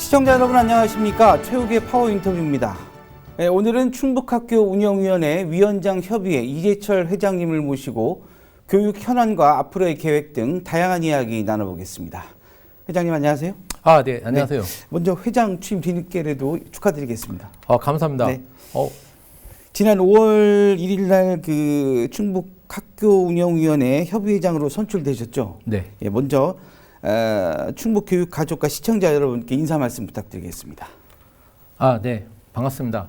시청자 여러분 안녕하십니까. 최욱의 파워 인터뷰입니다. 오늘은 충북학교 운영위원회 위원장 협의회 이재철 회장님을 모시고 교육 현안과 앞으로의 계획 등 다양한 이야기 나눠보겠습니다. 회장님 안녕하세요. 네, 안녕하세요. 네, 먼저 회장 취임 뒤늦게라도 축하드리겠습니다. 감사합니다. 네. 지난 5월 1일 날 그 충북학교운영위원회 협의회장으로 선출되셨죠? 네. 먼저 충북교육가족과 시청자 여러분께 인사 말씀 부탁드리겠습니다. 네, 반갑습니다.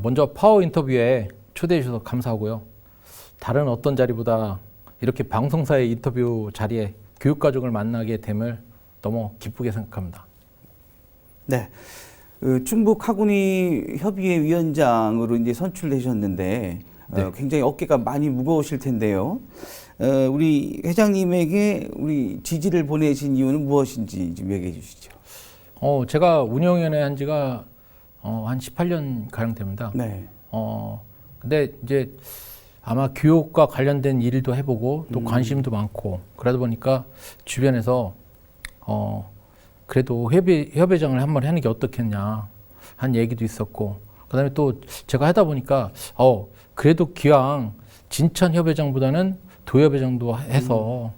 먼저 파워 인터뷰에 초대해 주셔서 감사하고요. 다른 어떤 자리보다 이렇게 방송사의 인터뷰 자리에 교육가족을 만나게 됨을 너무 기쁘게 생각합니다. 네. 충북학운위 협의회 위원장으로 이제 선출되셨는데 네. 굉장히 어깨가 많이 무거우실 텐데요. 우리 회장님에게 우리 지지를 보내신 이유는 무엇인지 좀 얘기해 주시죠. 제가 운영위원회 한 지가 한 18년 가량 됩니다. 네. 근데 이제 아마 교육과 관련된 일도 해보고 또 관심도 많고 그러다 보니까 주변에서 그래도 협회장을 한번 하는 게 어떻겠냐 한 얘기도 있었고, 그다음에 또 제가 하다 보니까 그래도 기왕 진천 협회장보다는 도협회장도 해서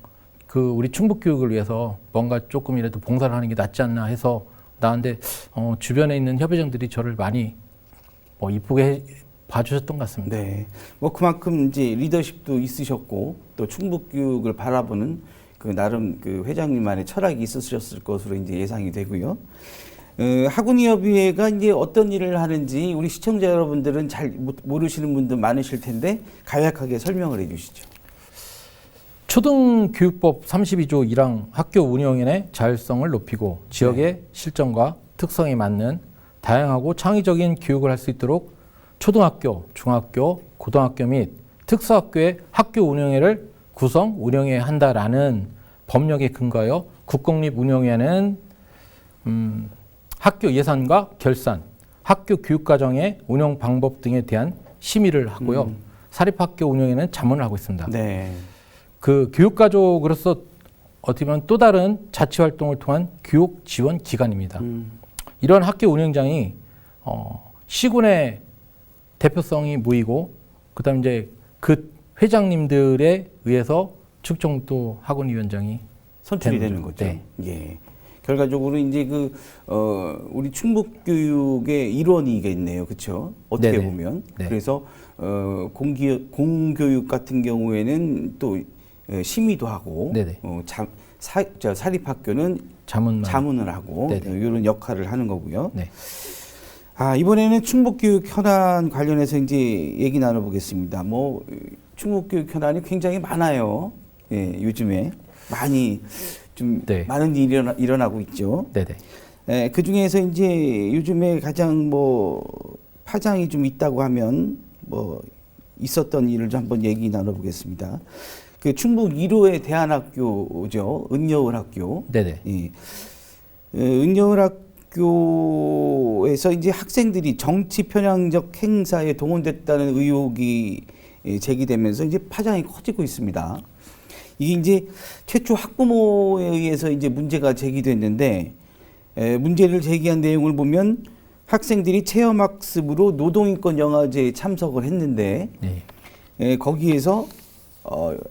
그 우리 충북 교육을 위해서 뭔가 조금이라도 봉사를 하는 게 낫지 않나 해서 나한테 주변에 있는 협회장들이 저를 많이 이쁘게 봐주셨던 것 같습니다. 네. 그만큼 이제 리더십도 있으셨고 또 충북 교육을 바라보는 그 나름 그 회장님만의 철학이 있으셨을 것으로 이제 예상이 되고요. 학운위협의회가 이제 어떤 일을 하는지 우리 시청자 여러분들은 잘 모르시는 분들 많으실 텐데 간략하게 설명을 해주시죠. 초등교육법 32조 1항 학교 운영의 자율성을 높이고 지역의 실정과 특성에 맞는 다양하고 창의적인 교육을 할 수 있도록 초등학교, 중학교, 고등학교 및 특수학교의 학교 운영회를 구성, 운영해야 한다라는 법령에 근거하여 국공립운영위원회는 학교 예산과 결산, 학교 교육과정의 운영 방법 등에 대한 심의를 하고요. 사립학교 운영에는 자문을 하고 있습니다. 네. 그 교육가족으로서 어떻게 보면 또 다른 자치활동을 통한 교육 지원 기관입니다. 이런 학교 운영장이 시군의 대표성이 모이고 그다음 이제 그 회장님들에 의해서 충청도 학원위원장이 선출이 되는 거죠. 네. 예. 결과적으로 이제 우리 충북교육의 일원이겠네요, 그렇죠? 어떻게 네네. 보면. 네. 그래서 공교육 같은 경우에는 또 심의도 하고, 네네. 사립학교는 자문을 하고 네네. 이런 역할을 하는 거고요. 네. 이번에는 충북교육 현안 관련해서 이제 얘기 나눠보겠습니다. 충북교육 현안이 굉장히 많아요. 예, 요즘에 많이 좀 네. 많은 일이 일어나고 있죠. 네네. 그 중에서 이제 요즘에 가장 파장이 좀 있다고 하면 있었던 일을 좀 한번 얘기 나눠보겠습니다. 그 충북 1호의 대안학교죠, 은여울 학교. 네네. 예. 은여울 학교에서 이제 학생들이 정치 편향적 행사에 동원됐다는 의혹이 제기되면서 이제 파장이 커지고 있습니다. 이게 이제 최초 학부모에 의해서 이제 문제가 제기됐는데, 문제를 제기한 내용을 보면 학생들이 체험학습으로 노동인권 영화제에 참석을 했는데, 네. 거기에서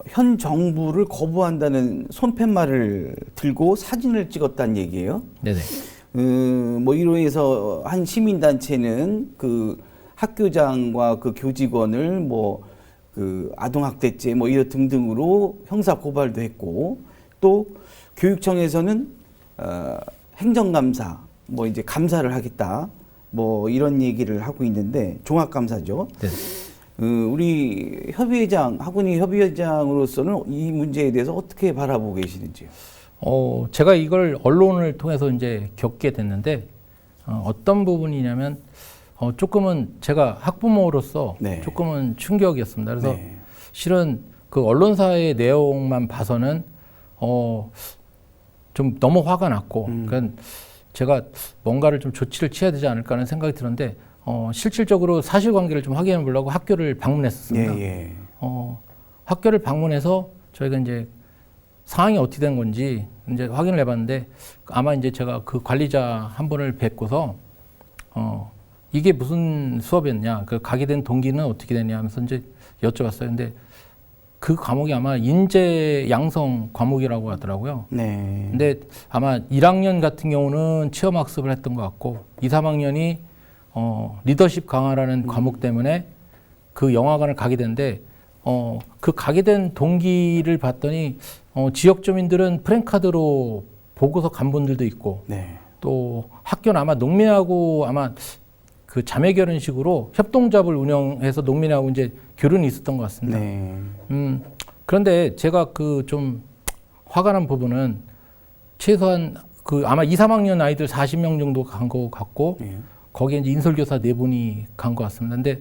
현 정부를 거부한다는 손팻말을 들고 사진을 찍었다는 얘기예요. 네네. 이로 해서 한 시민단체는 그 학교장과 그 교직원을 그 아동학대죄 이런 등등으로 형사 고발도 했고, 또 교육청에서는 행정감사 이제 감사를 하겠다 이런 얘기를 하고 있는데, 종합감사죠. 네. 우리 협의회장, 학운위 협의회장으로서는 이 문제에 대해서 어떻게 바라보고 계시는지요? 제가 이걸 언론을 통해서 이제 겪게 됐는데, 어떤 부분이냐면, 조금은 제가 학부모로서 네. 조금은 충격이었습니다. 그래서 네. 실은 그 언론사의 내용만 봐서는, 좀 너무 화가 났고, 그러니까 제가 뭔가를 좀 조치를 취해야 되지 않을까 하는 생각이 들었는데, 실질적으로 사실관계를 좀 확인해 보려고 학교를 방문했습니다. 예. 학교를 방문해서 저희가 이제 상황이 어떻게 된 건지 이제 확인을 해봤는데 아마 이제 제가 그 관리자 한 분을 뵙고서 이게 무슨 수업이었냐, 그 가게 된 동기는 어떻게 되냐 하면서 이제 여쭤봤어요. 근데 그 과목이 아마 인재 양성 과목이라고 하더라고요. 네. 근데 아마 1학년 같은 경우는 체험 학습을 했던 것 같고 2, 3학년이 리더십 강화라는 과목 때문에 그 영화관을 가게 됐는데 그 가게 된 동기를 봤더니 지역 주민들은 프랜카드로 보고서 간 분들도 있고 네. 또 학교는 아마 농민하고 아마 그 자매 결혼식으로 협동조합을 운영해서 농민하고 이제 교류는 있었던 것 같습니다. 네. 그런데 제가 그 좀 화가 난 부분은 최소한 그 아마 2, 3학년 아이들 40명 정도 간 것 같고 네. 거기에 이제 인솔교사 4분이 간 것 같습니다. 근데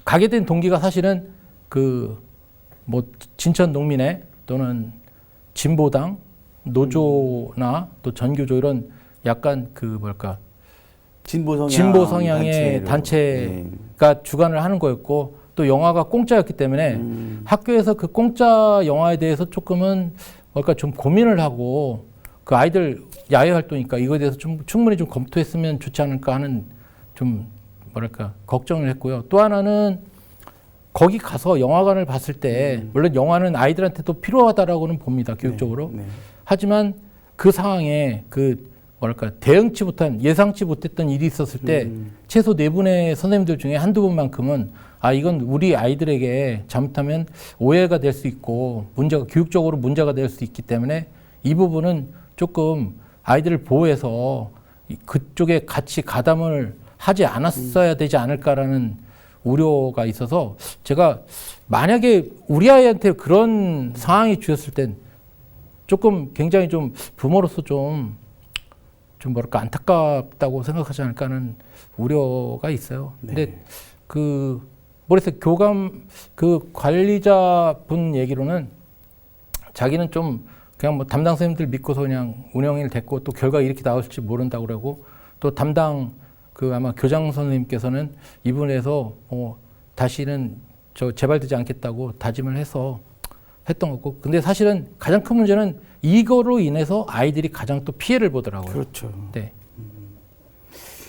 가게 된 동기가 사실은 그 뭐 진천 농민회 또는 진보당 노조나 또 전교조 이런 약간 그 뭐랄까 진보 성향의 단체가 주관을 하는 거였고 또 영화가 공짜였기 때문에 학교에서 그 공짜 영화에 대해서 조금은 뭐랄까 좀 고민을 하고 그 아이들 야외 활동이니까 이거에 대해서 좀 충분히 좀 검토했으면 좋지 않을까 하는 좀 뭐랄까 걱정을 했고요. 또 하나는 거기 가서 영화관을 봤을 때 물론 영화는 아이들한테도 필요하다라고는 봅니다. 교육적으로. 네. 하지만 그 상황에 그 뭐랄까 대응치 못한 예상치 못했던 일이 있었을 때 최소 4분의 선생님들 중에 한두 분만큼은 이건 우리 아이들에게 잘못하면 오해가 될 수 있고 교육적으로 문제가 될 수 있기 때문에 이 부분은 조금 아이들을 보호해서 그쪽에 같이 가담을 하지 않았어야 되지 않을까라는 우려가 있어서 제가 만약에 우리 아이한테 그런 상황이 주었을 땐 조금 굉장히 좀 부모로서 좀 뭐랄까 안타깝다고 생각하지 않을까 하는 우려가 있어요. 근데 네. 그래서 교감 그 관리자 분 얘기로는 자기는 좀 그냥 뭐 담당 선생님들 믿고서 그냥 운영일 됐고 또 결과 이렇게 나올지 모른다고 그러고 또 담당 그 아마 교장 선생님께서는 이분에서 다시는 재발되지 않겠다고 다짐을 해서 했던 거고. 근데 사실은 가장 큰 문제는 이거로 인해서 아이들이 가장 또 피해를 보더라고요. 그렇죠. 네.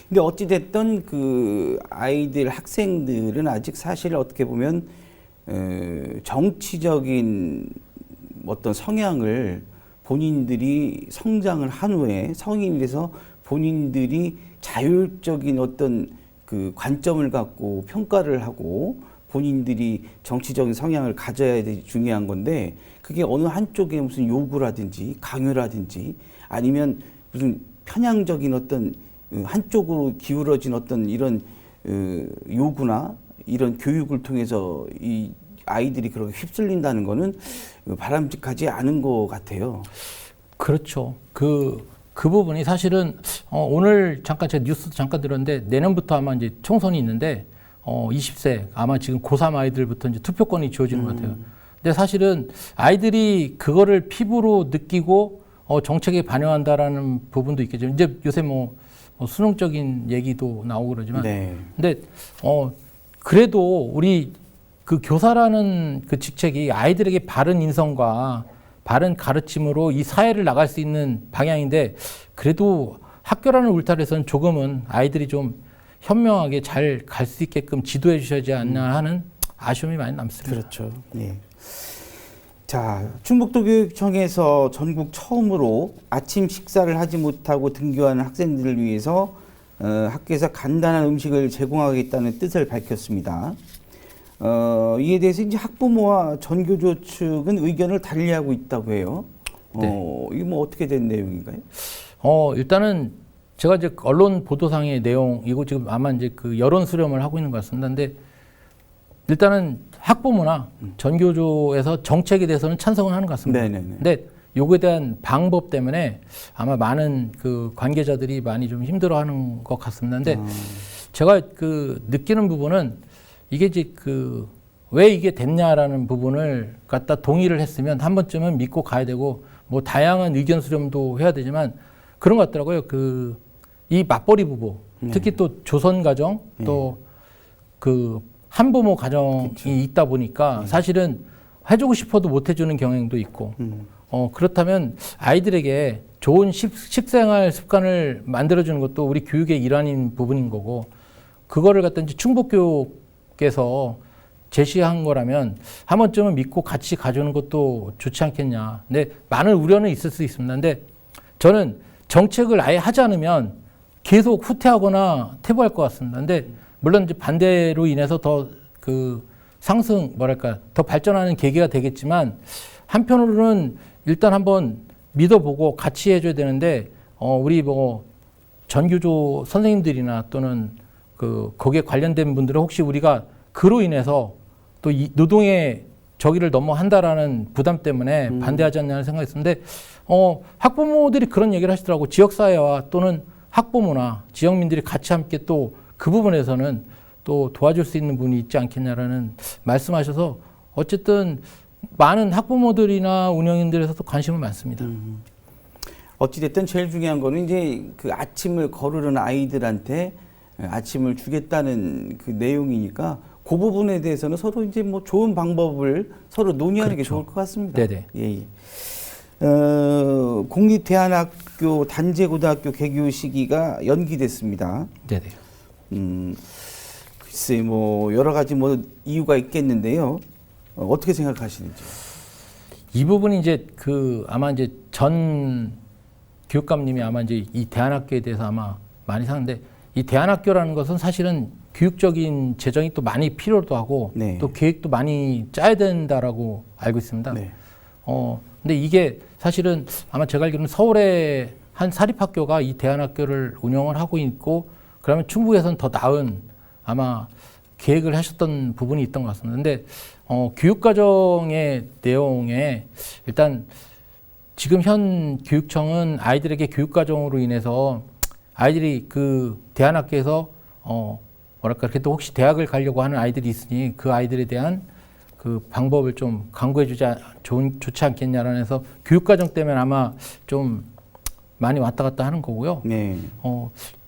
근데 어찌됐든 그 아이들, 학생들은 아직 사실 어떻게 보면 정치적인 어떤 성향을 본인들이 성장을 한 후에 성인이 돼서 본인들이 자율적인 어떤 그 관점을 갖고 평가를 하고 본인들이 정치적인 성향을 가져야 되 중요한 건데 그게 어느 한쪽에 무슨 요구라든지 강요라든지 아니면 무슨 편향적인 어떤 한쪽으로 기울어진 어떤 이런 요구나 이런 교육을 통해서 이 아이들이 그렇게 휩쓸린다는 거는 바람직하지 않은 것 같아요. 그렇죠. 그 부분이 사실은 오늘 잠깐 제가 뉴스 잠깐 들었는데 내년부터 아마 이제 총선이 있는데 20세 아마 지금 고3 아이들부터 이제 투표권이 주어지는 것 같아요. 근데 사실은 아이들이 그거를 피부로 느끼고 정책에 반영한다라는 부분도 있겠죠. 이제 요새 뭐 수능적인 얘기도 나오고 그러지만, 네. 근데 그래도 우리 그 교사라는 그 직책이 아이들에게 바른 인성과 바른 가르침으로 이 사회를 나갈 수 있는 방향인데 그래도 학교라는 울타리에서는 조금은 아이들이 좀 현명하게 잘 갈 수 있게끔 지도해 주셔야지 않나 하는 아쉬움이 많이 남습니다. 그렇죠. 예. 자, 충북도교육청에서 전국 처음으로 아침 식사를 하지 못하고 등교하는 학생들을 위해서 학교에서 간단한 음식을 제공하겠다는 뜻을 밝혔습니다. 이에 대해서 이제 학부모와 전교조 측은 의견을 달리하고 있다고 해요. 이게 뭐 어떻게 된 내용인가요? 일단은 제가 이제 언론 보도상의 내용, 이거 지금 아마 이제 그 여론 수렴을 하고 있는 것 같습니다. 근데 일단은 학부모나 전교조에서 정책에 대해서는 찬성을 하는 것 같습니다. 네네네. 근데 요거에 대한 방법 때문에 아마 많은 그 관계자들이 많이 좀 힘들어하는 것 같습니다. 근데 제가 그 느끼는 부분은 이게 이제 그 왜 이게 됐냐라는 부분을 갖다 동의를 했으면 한 번쯤은 믿고 가야 되고 뭐 다양한 의견 수렴도 해야 되지만 그런 것 같더라고요. 이 맞벌이 부부, 특히 또 조선 가정, 또 그 한부모 가정이 있다 보니까 사실은 해주고 싶어도 못 해주는 경향도 있고 그렇다면 아이들에게 좋은 식생활 습관을 만들어주는 것도 우리 교육의 일환인 부분인 거고 그거를 갖다 이제 충북교육에서 제시한 거라면 한 번쯤은 믿고 같이 가져오는 것도 좋지 않겠냐. 근데 많은 우려는 있을 수 있습니다. 근데 저는 정책을 아예 하지 않으면 계속 후퇴하거나 퇴보할 것 같습니다. 근데 물론 이제 반대로 인해서 더 그 상승 뭐랄까 더 발전하는 계기가 되겠지만 한편으로는 일단 한번 믿어보고 같이 해줘야 되는데 우리 뭐 전교조 선생님들이나 또는 그 거기에 관련된 분들은 혹시 우리가 그로 인해서 또 이 노동의 저기를 넘어한다라는 부담 때문에 반대하지 않냐는 생각이 있었는데 학부모들이 그런 얘기를 하시더라고. 지역사회와 또는 학부모나 지역민들이 같이 함께 또 그 부분에서는 또 도와줄 수 있는 분이 있지 않겠냐라는 말씀하셔서 어쨌든 많은 학부모들이나 운영인들에서도 관심은 많습니다. 어찌됐든 제일 중요한 거는 이제 그 아침을 거르는 아이들한테 아침을 주겠다는 그 내용이니까 그 부분에 대해서는 서로 이제 뭐 좋은 방법을 서로 논의하는 게 그렇죠. 좋을 것 같습니다. 네네. 예. 공립대안학교 단재고등학교 개교 시기가 연기됐습니다. 네네. 글쎄 뭐 여러 가지 뭐 이유가 있겠는데요. 어떻게 생각하시는지? 이 부분이 이제 그 아마 이제 전 교육감님이 아마 이제 이 대안학교에 대해서 아마 많이 사는데 이 대안학교라는 것은 사실은 교육적인 재정이 또 많이 필요도 하고 네. 또 계획도 많이 짜야 된다라고 알고 있습니다. 네. 근데 이게 사실은 아마 제가 알기로는 서울의 한 사립학교가 이 대안학교를 운영을 하고 있고 그러면 충북에서는 더 나은 아마 계획을 하셨던 부분이 있던 것 같습니다. 근데 교육과정의 내용에 일단 지금 현 교육청은 아이들에게 교육과정으로 인해서 아이들이 그 대안학교에서 뭐랄까 이렇게 또 혹시 대학을 가려고 하는 아이들이 있으니 그 아이들에 대한 그 방법을 좀 강구해주지 좋지 않겠냐라는 해서 교육과정 때문에 아마 좀 많이 왔다 갔다 하는 거고요. 네.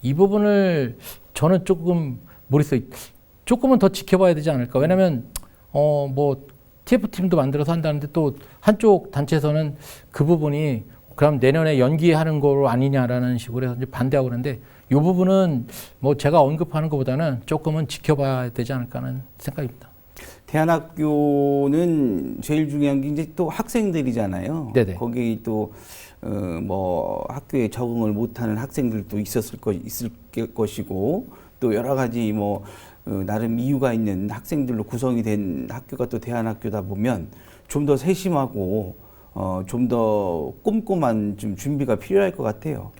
이 부분을 저는 조금 모르겠어요. 조금은 더 지켜봐야 되지 않을까. 왜냐하면 뭐 TF팀도 만들어서 한다는데 또 한쪽 단체에서는 그 부분이 그럼 내년에 연기하는 거로 아니냐라는 식으로 해서 이제 반대하고 그러는데 이 부분은 뭐 제가 언급하는 것보다는 조금은 지켜봐야 되지 않을까 하는 생각입니다. 대안학교는 제일 중요한 게 이제 또 학생들이잖아요. 네네. 거기 또 뭐 학교에 적응을 못하는 학생들도 있을 것이고 또 여러 가지 뭐 나름 이유가 있는 학생들로 구성이 된 학교가 또 대안학교다 보면 좀 더 세심하고 좀 더 꼼꼼한 좀 준비가 필요할 것 같아요.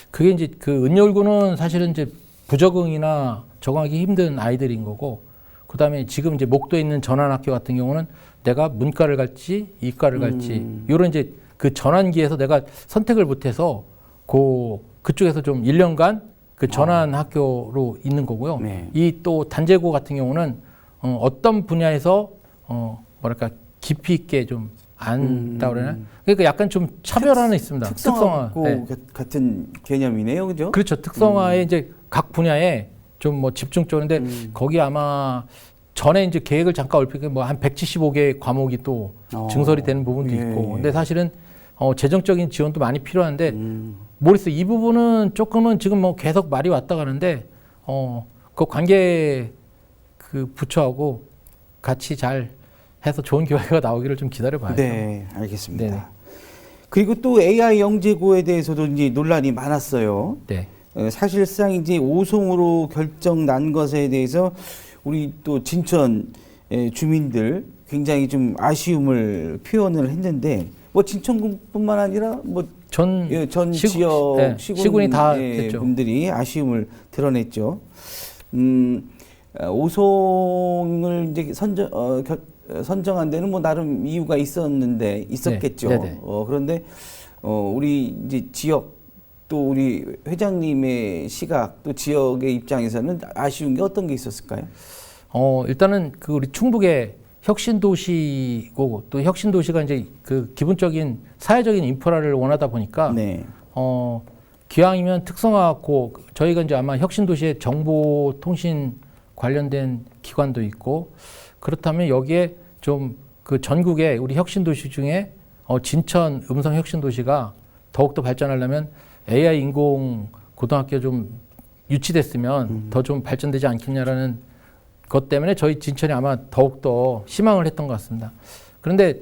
그게 이제 그 은열구는 사실은 이제 부적응이나 적응하기 힘든 아이들인 거고, 그 다음에 지금 이제 목도에 있는 전환학교 같은 경우는 내가 문과를 갈지 이과를 갈지 이런 이제 그 전환기에서 내가 선택을 못해서 그쪽에서 좀 1년간 그 전환학교로 있는 거고요. 네. 이 또 단재고 같은 경우는 어떤 분야에서 뭐랄까 깊이 있게 좀 안다 그러나 그러니까 약간 좀 차별화는 있습니다. 특성화고 네. 같은 개념이네요, 그죠? 그렇죠. 특성화의 이제 각 분야에 좀 뭐 집중적인데 거기 아마 전에 이제 계획을 잠깐 얼핏 뭐 한 175개의 과목이 또 증설이 되는 부분도 예, 있고. 예. 근데 사실은 재정적인 지원도 많이 필요한데 모르겠어요. 이 부분은 조금은 지금 뭐 계속 말이 왔다 가는데 그 관계 그 부처하고 같이 잘 해서 좋은 결과가 나오기를 좀 기다려봐야죠. 네, 알겠습니다. 네네. 그리고 또 AI 영재고에 대해서도 이제 논란이 많았어요. 네. 사실상 이제 오송으로 결정 난 것에 대해서 우리 또 진천 주민들 굉장히 좀 아쉬움을 표현을 했는데 뭐 진천군뿐만 아니라 뭐 전 지역 네, 시군이 다 했죠. 분들이 아쉬움을 드러냈죠. 오송을 이제 선정한 데는 뭐 나름 이유가 있었겠죠. 네, 네네. 그런데 우리 이제 지역 또 우리 회장님의 시각 또 지역의 입장에서는 아쉬운 게 어떤 게 있었을까요? 일단은 그 우리 충북의 혁신도시고 또 혁신도시가 이제 그 기본적인 사회적인 인프라를 원하다 보니까 네. 기왕이면 특성화고 저희가 이제 아마 혁신도시의 정보통신 관련된 기관도 있고 그렇다면 여기에 좀 그 전국에 우리 혁신도시 중에 진천 음성 혁신도시가 더욱더 발전하려면 AI 인공 고등학교 좀 유치됐으면 더 좀 발전되지 않겠냐라는 것 때문에 저희 진천이 아마 더욱더 희망을 했던 것 같습니다. 그런데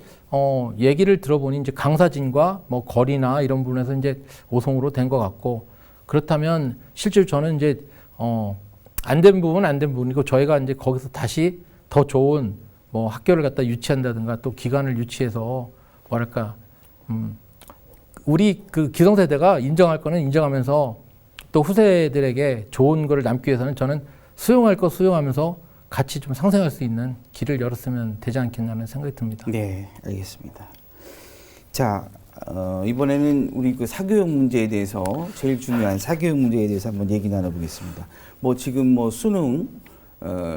얘기를 들어보니 이제 강사진과 뭐 거리나 이런 부분에서 이제 오송으로 된 것 같고, 그렇다면 실제로 저는 이제 안 된 부분은 안 된 부분이고, 저희가 이제 거기서 다시 더 좋은 뭐 학교를 갖다 유치한다든가 또 기관을 유치해서 뭐랄까 우리 그 기성세대가 인정할 거는 인정하면서 또 후세들에게 좋은 거를 남기 위해서는 저는 수용할 거 수용하면서 같이 좀 상생할 수 있는 길을 열었으면 되지 않겠냐는 생각이 듭니다. 네, 알겠습니다. 자, 이번에는 우리 그 사교육 문제에 대해서 제일 중요한 사교육 문제에 대해서 한번 얘기 나눠보겠습니다. 뭐 지금 뭐 수능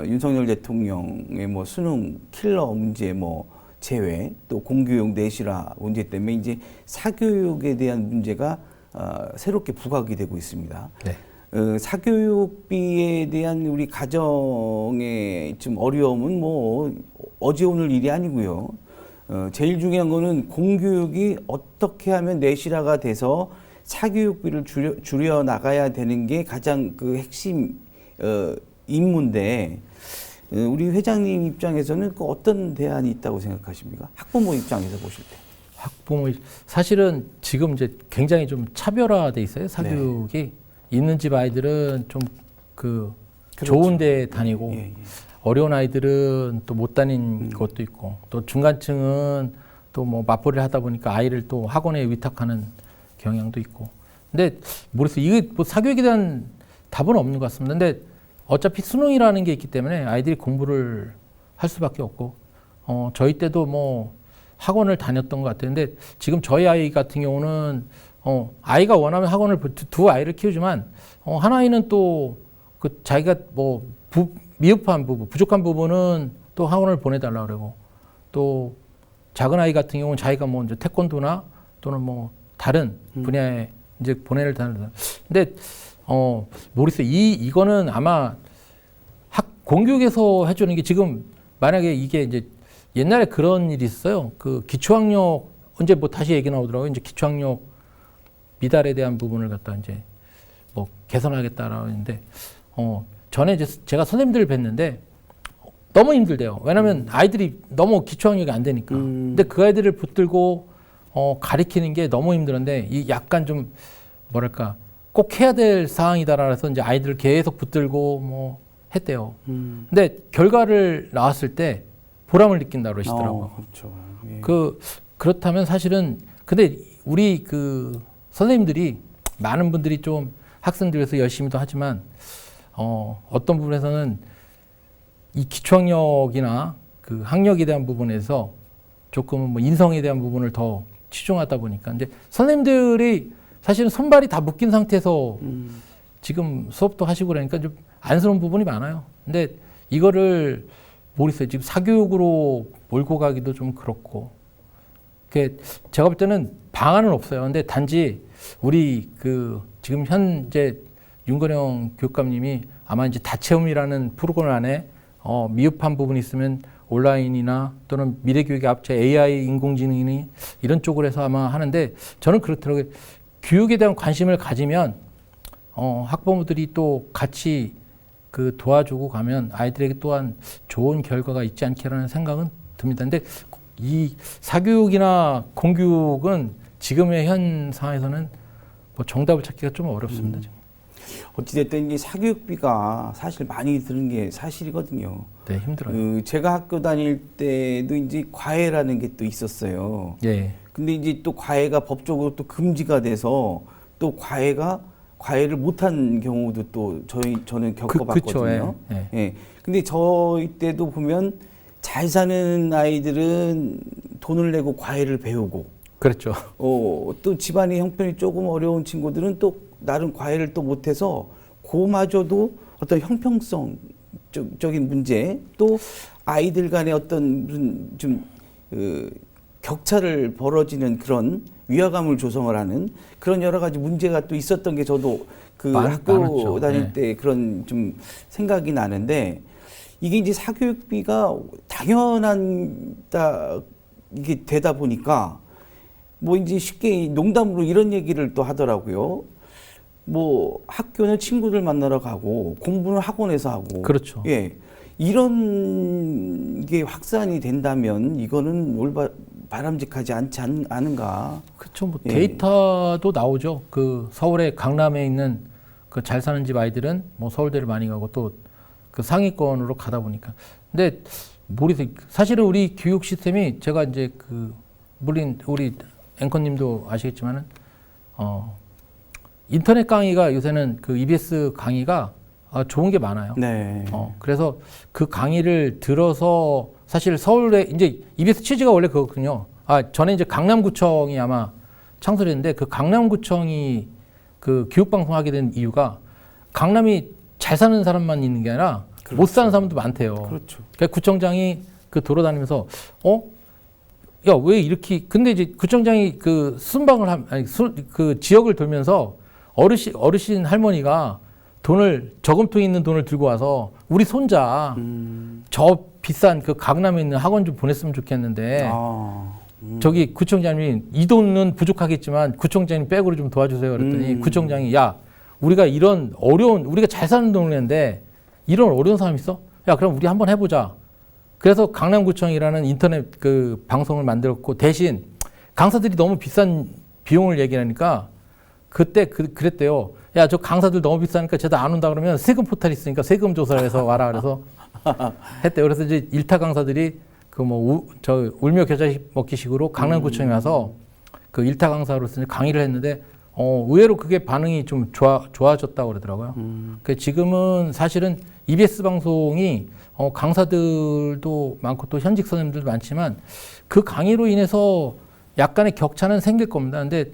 윤석열 대통령의 뭐 수능 킬러 문제 뭐 제외 또 공교육 내실화 문제 때문에 이제 사교육에 대한 문제가 새롭게 부각이 되고 있습니다. 네. 사교육비에 대한 우리 가정의 좀 어려움은 뭐 어제 오늘 일이 아니고요. 제일 중요한 거는 공교육이 어떻게 하면 내실화가 돼서 사교육비를 줄여 나가야 되는 게 가장 그 핵심 임무인데, 우리 회장님 입장에서는 그 어떤 대안이 있다고 생각하십니까? 학부모 입장에서 보실 때. 학부모 사실은 지금 이제 굉장히 좀 차별화돼 있어요. 사교육이. 네. 있는 집 아이들은 좀 그 그렇죠. 좋은 데 다니고 예. 어려운 아이들은 또 못 다닌 것도 있고, 또 중간층은 또 뭐 맞벌이를 하다 보니까 아이를 또 학원에 위탁하는 경향도 있고. 근데 모르겠어요. 이게 뭐 사교육에 대한 답은 없는 것 같습니다. 근데 어차피 수능이라는 게 있기 때문에 아이들이 공부를 할 수밖에 없고, 저희 때도 뭐 학원을 다녔던 것 같아요. 근데 지금 저희 아이 같은 경우는 아이가 원하면 학원을 두 아이를 키우지만 한 아이는 또 그 자기가 뭐 미흡한 부분, 부족한 부분은 또 학원을 보내달라 그러고, 또 작은 아이 같은 경우는 자기가 뭐 이제 태권도나 또는 뭐 다른 분야에 이제 보내를 다는다. 근데 모르겠어요. 이거는 아마 공교육에서 해주는 게, 지금 만약에 이게 이제 옛날에 그런 일이 있어요. 그 기초학력 언제 뭐 다시 얘기 나오더라고요. 이제 기초학력 미달에 대한 부분을 갖다 이제 뭐 개선하겠다라고 했는데, 전에 이제 제가 선생님들을 뵀는데 너무 힘들대요. 왜냐면 아이들이 너무 기초학력이 안 되니까. 근데 그 아이들을 붙들고 가리키는 게 너무 힘들었는데, 이 약간 좀 뭐랄까 꼭 해야 될 사항이다라서 이제 아이들을 계속 붙들고 뭐 했대요. 근데 결과를 나왔을 때 보람을 느낀다 그러시더라고요. 그렇죠. 예. 그렇다면 사실은 근데 우리 그 선생님들이 많은 분들이 좀 학생들 위해서 열심히도 하지만 어떤 부분에서는 이 기초학력이나 그 학력에 대한 부분에서 조금은 뭐 인성에 대한 부분을 더 치중하다 보니까 이제 선생님들이 사실은 손발이 다 묶인 상태에서 지금 수업도 하시고 그러니까 좀 안쓰러운 부분이 많아요. 근데 이거를 모르겠어요. 지금 사교육으로 몰고 가기도 좀 그렇고. 제가 볼 때는 방안은 없어요. 근데 단지 우리 그 지금 현재 윤건영 교육감님이 아마 이제 다채움이라는 프로그램 안에 미흡한 부분이 있으면 온라인이나 또는 미래교육의 앞체 AI 인공지능이니 이런 쪽으로 해서 아마 하는데, 저는 그렇더라고요. 교육에 대한 관심을 가지면 학부모들이 또 같이 그 도와주고 가면 아이들에게 또한 좋은 결과가 있지 않겠라는 생각은 듭니다. 근데 이 사교육이나 공교육은 지금의 현 상황에서는 뭐 정답을 찾기가 좀 어렵습니다. 지금. 어찌됐든 이 사교육비가 사실 많이 드는 게 사실이거든요. 네, 힘들어요. 제가 학교 다닐 때도 이제 과외라는 게 또 있었어요. 예. 근데 이제 또 과외가 법적으로 또 금지가 돼서 또 과외를 못한 경우도 또 저는 겪어봤거든요. 예. 예. 근데 저희 때도 보면 잘 사는 아이들은 돈을 내고 과외를 배우고, 그렇죠. 또 집안의 형편이 조금 어려운 친구들은 또 나름 과외를 또 못해서 그마저도 어떤 형평성적인 문제, 또 아이들 간의 어떤 무슨 좀 격차를 벌어지는 그런 위화감을 조성을 하는 그런 여러 가지 문제가 또 있었던 게 저도 그 학교 많았죠. 다닐 네. 때 그런 좀 생각이 나는데, 이게 이제 사교육비가 이게 되다 보니까 뭐 이제 쉽게 농담으로 이런 얘기를 또 하더라고요. 뭐 학교는 친구들 만나러 가고 공부는 학원에서 하고. 그렇죠. 예. 이런 게 확산이 된다면 이거는 바람직하지 않지 않은가. 그렇죠. 뭐 예. 데이터도 나오죠. 그 서울의 강남에 있는 그 잘 사는 집 아이들은 뭐 서울대를 많이 가고 또 그 상위권으로 가다 보니까. 근데 모르겠어요. 사실은 우리 교육 시스템이 제가 이제 그 물론 우리 앵커님도 아시겠지만은 인터넷 강의가 요새는 그 EBS 강의가 좋은 게 많아요. 네. 그래서 그 강의를 들어서 사실 서울에 이제 EBS 취지가 원래 그거거든요. 전에 이제 강남구청이 아마 창설했는데 그 강남구청이 그 교육방송 하게 된 이유가 강남이 잘 사는 사람만 있는 게 아니라 그렇죠. 못 사는 사람도 많대요. 그렇죠. 그러니까 구청장이 그 돌아다니면서 야, 왜 이렇게 근데 이제 구청장이 그 순방을 그 지역을 돌면서 어르신 할머니가 저금통에 있는 돈을 들고 와서 우리 손자 저 비싼 그 강남에 있는 학원 좀 보냈으면 좋겠는데 저기 구청장님이 이 돈은 부족하겠지만 구청장님 백으로 좀 도와주세요 그랬더니 구청장이 야 우리가 우리가 잘 사는 동네인데 이런 어려운 사람 있어? 야 그럼 우리 한번 해보자. 그래서 강남구청이라는 인터넷 그 방송을 만들었고 대신 강사들이 너무 비싼 비용을 얘기하니까 그때 그랬대요. 야, 저 강사들 너무 비싸니까 쟤도 안 온다 그러면 세금 포탈 있으니까 세금 조사를 해서 와라 그래서 했대요. 그래서 이제 일타 강사들이 그 뭐 울며 겨자 먹기식으로 강남구청에 와서 그 일타 강사로서 강의를 했는데 의외로 그게 반응이 좀 좋아졌다고 그러더라고요. 그 지금은 사실은 EBS 방송이 강사들도 많고 또 현직 선생님들도 많지만 그 강의로 인해서 약간의 격차는 생길 겁니다. 근데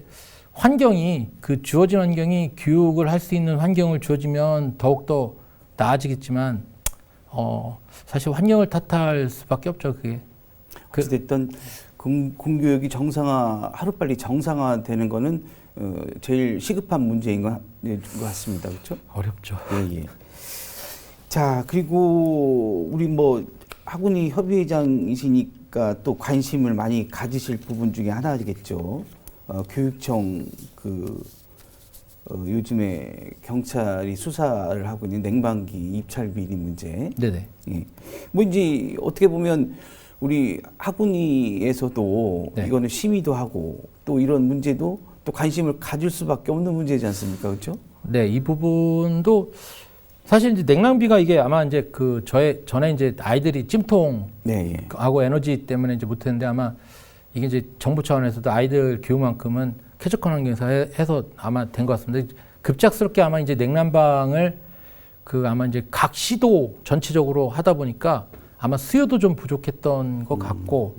주어진 환경이 교육을 할 수 있는 환경을 주어지면 더욱더 나아지겠지만, 사실 환경을 탓할 수밖에 없죠, 그게. 어찌됐든 공교육이 하루빨리 정상화되는 거는 제일 시급한 문제인 것 같습니다. 그렇죠? 어렵죠. 예. 자, 그리고 우리 뭐 학운위 협의회장이시니까 또 관심을 많이 가지실 부분 중에 하나겠죠. 교육청 요즘에 경찰이 수사를 하고 있는 냉방기 입찰 비리 문제. 네네. 예. 뭐 이제 어떻게 보면 우리 학운위에서도 네. 이거는 심의도 하고 또 이런 문제도 또 관심을 가질 수밖에 없는 문제지 않습니까, 그렇죠? 네, 이 부분도 사실 이제 냉방비가 이게 아마 이제 전에 이제 아이들이 찜통하고 네. 에너지 때문에 이제 못했는데 아마 이게 이제 정부 차원에서도 아이들 교육만큼은 쾌적한 환경에서 해서 아마 된 것 같습니다. 급작스럽게 아마 이제 냉난방을 아마 이제 각 시도 전체적으로 하다 보니까 아마 수요도 좀 부족했던 것 같고,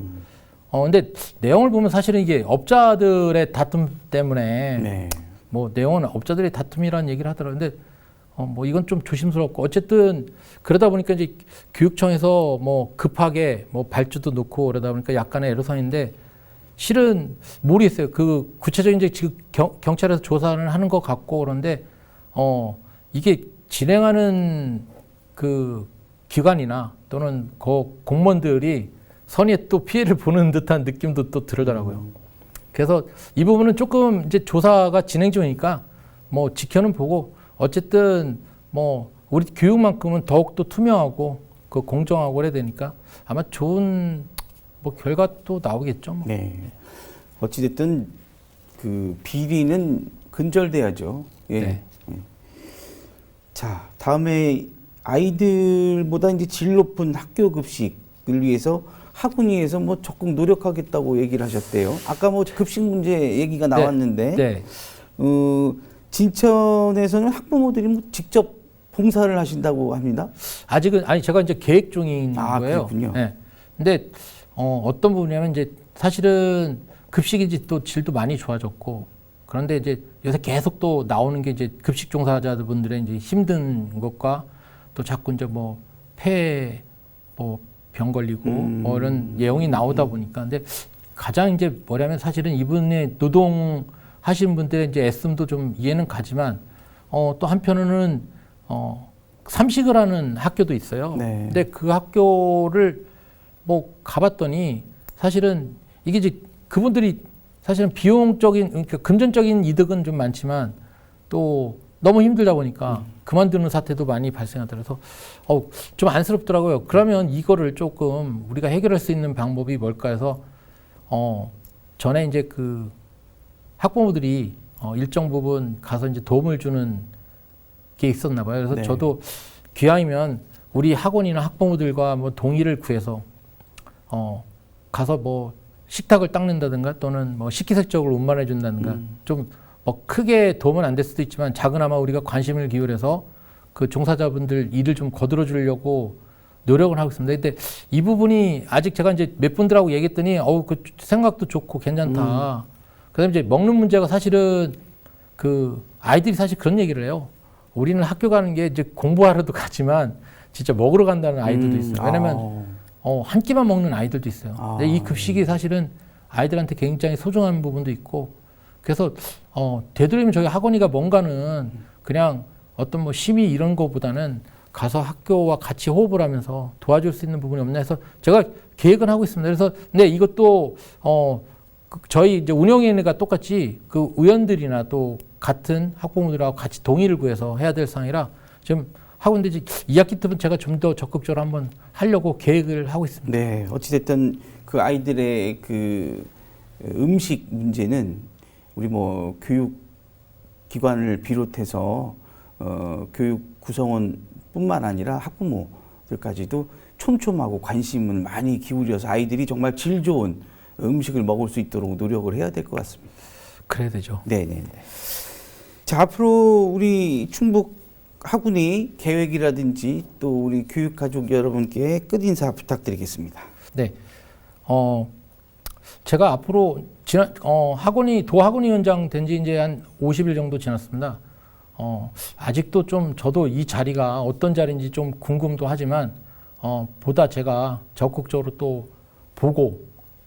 근데 내용을 보면 사실은 이게 업자들의 다툼 때문에 네. 뭐 내용은 업자들의 다툼이라는 얘기를 하더라고요. 근데 뭐 이건 좀 조심스럽고 어쨌든 그러다 보니까 이제 교육청에서 뭐 급하게 뭐 발주도 놓고 그러다 보니까 약간의 애로사항인데 실은 모르겠어요. 그 구체적인 이제 지금 경찰에서 조사를 하는 것 같고 그런데 이게 진행하는 그 기관이나 또는 그 공무원들이 선의에 또 피해를 보는 듯한 느낌도 또 들더라고요. 그래서 이 부분은 조금 이제 조사가 진행 중이니까 뭐 지켜는 보고 어쨌든 뭐 우리 교육만큼은 더욱더 투명하고 그 공정하고 해야 되니까 아마 좋은 뭐 결과도 나오겠죠. 뭐. 네. 어찌됐든 그 비리는 근절돼야죠. 예. 네. 자, 다음에 아이들보다 이제 질 높은 학교 급식을 위해서 학운위에서 뭐 적극 노력하겠다고 얘기를 하셨대요. 아까 뭐 급식 문제 얘기가 나왔는데, 네. 진천에서는 학부모들이 뭐 직접 봉사를 하신다고 합니다. 아직은 아니 제가 이제 계획 중인 거예요. 그렇군요. 네. 근데 어떤 부분이냐면 이제 사실은 급식이 이제 또 질도 많이 좋아졌고 그런데 이제 요새 계속 또 나오는 게 이제 급식 종사자분들의 이제 힘든 것과 또 자꾸 이제 뭐 폐 뭐 병 걸리고 뭐 이런 내용이 나오다 보니까 근데 가장 이제 뭐냐면 사실은 이분의 노동 하시는 분들의 이제 애씀도 좀 이해는 가지만 또 한편으로는 삼식을 하는 학교도 있어요. 네. 근데 그 학교를 뭐 가봤더니 사실은 이게 이제 그분들이 사실은 비용적인, 그러니까 금전적인 이득은 좀 많지만 또 너무 힘들다 보니까 그만두는 사태도 많이 발생하더라고요. 그래서 좀 안쓰럽더라고요. 그러면 이거를 조금 우리가 해결할 수 있는 방법이 뭘까 해서 전에 이제 그 학부모들이 일정 부분 가서 이제 도움을 주는 게 있었나 봐요. 그래서 네. 저도 기왕이면 우리 학원이나 학부모들과 뭐 동의를 구해서 가서 뭐 식탁을 닦는다든가 또는 뭐 식기세척을 운반해 준다든가 좀 뭐 크게 도움은 안 될 수도 있지만 작은아마 우리가 관심을 기울여서 그 종사자분들 일을 좀 거들어 주려고 노력을 하고 있습니다. 근데 이 부분이 아직 제가 이제 몇 분들하고 얘기했더니 그 생각도 좋고 괜찮다. 그다음에 이제 먹는 문제가 사실은 그 아이들이 사실 그런 얘기를 해요. 우리는 학교 가는 게 이제 공부하러도 가지만 진짜 먹으러 간다는 아이들도 있어요. 왜냐면 한 끼만 먹는 아이들도 있어요. 근데 이 급식이 사실은 아이들한테 굉장히 소중한 부분도 있고 그래서 되도록이면 저희 학원이가 뭔가는 그냥 어떤 뭐 심의 이런 거보다는 가서 학교와 같이 호흡을 하면서 도와줄 수 있는 부분이 없나 해서 제가 계획은 하고 있습니다. 그래서 근데 이것도 저희 이제 운영위원회가 똑같이 그 의원들이나 또 같은 학부모들하고 같이 동의를 구해서 해야 될 상황이라 지금 하고 있는데 2학기 때부터 제가 좀 더 적극적으로 한번 하려고 계획을 하고 있습니다. 네, 어찌됐든 그 아이들의 그 음식 문제는 우리 뭐 교육기관을 비롯해서 교육 구성원뿐만 아니라 학부모들까지도 촘촘하고 관심을 많이 기울여서 아이들이 정말 질 좋은 음식을 먹을 수 있도록 노력을 해야 될 것 같습니다. 그래야 되죠. 네네. 자, 앞으로 우리 충북 학운이 계획이라든지 또 우리 교육가족 여러분께 끝인사 부탁드리겠습니다. 네. 제가 앞으로 도학원위원장 된 지 이제 한 50일 정도 지났습니다. 아직도 좀 저도 이 자리가 어떤 자리인지 좀 궁금도 하지만, 보다 제가 적극적으로 또 보고,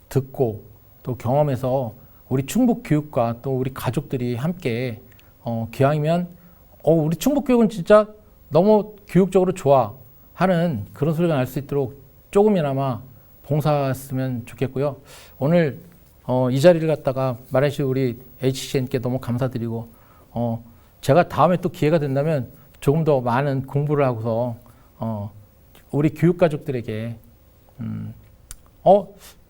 듣고, 또 경험해서 우리 충북 교육과 또 우리 가족들이 함께, 기왕이면, 우리 충북 교육은 진짜 너무 교육적으로 좋아 하는 그런 소리가 날 수 있도록 조금이나마 봉사했으면 좋겠고요. 오늘 이 자리를 갖다가 말해주신 우리 HCN께 너무 감사드리고 제가 다음에 또 기회가 된다면 조금 더 많은 공부를 하고서 우리 교육가족들에게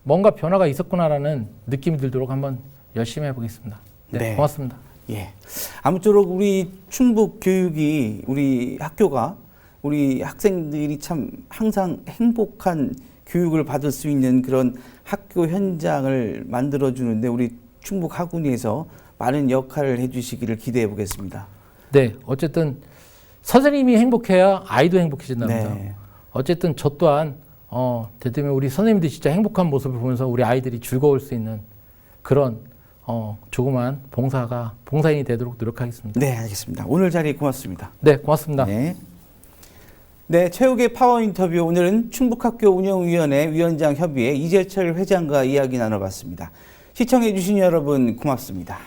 뭔가 변화가 있었구나라는 느낌이 들도록 한번 열심히 해보겠습니다. 네. 고맙습니다. 예. 아무쪼록 우리 충북 교육이 우리 학교가 우리 학생들이 참 항상 행복한 교육을 받을 수 있는 그런 학교 현장을 만들어주는데 우리 충북 학운위에서 많은 역할을 해주시기를 기대해 보겠습니다. 네, 어쨌든 선생님이 행복해야 아이도 행복해진답니다. 네. 어쨌든 저 또한 되도록이면 우리 선생님들이 진짜 행복한 모습을 보면서 우리 아이들이 즐거울 수 있는 그런 조그만 봉사인이 되도록 노력하겠습니다. 네, 알겠습니다. 오늘 자리 고맙습니다. 네, 고맙습니다. 네. 네, 최욱의 파워 인터뷰 오늘은 충북학교 운영위원회 위원장 협의회 이재철 회장과 이야기 나눠봤습니다. 시청해 주신 여러분 고맙습니다.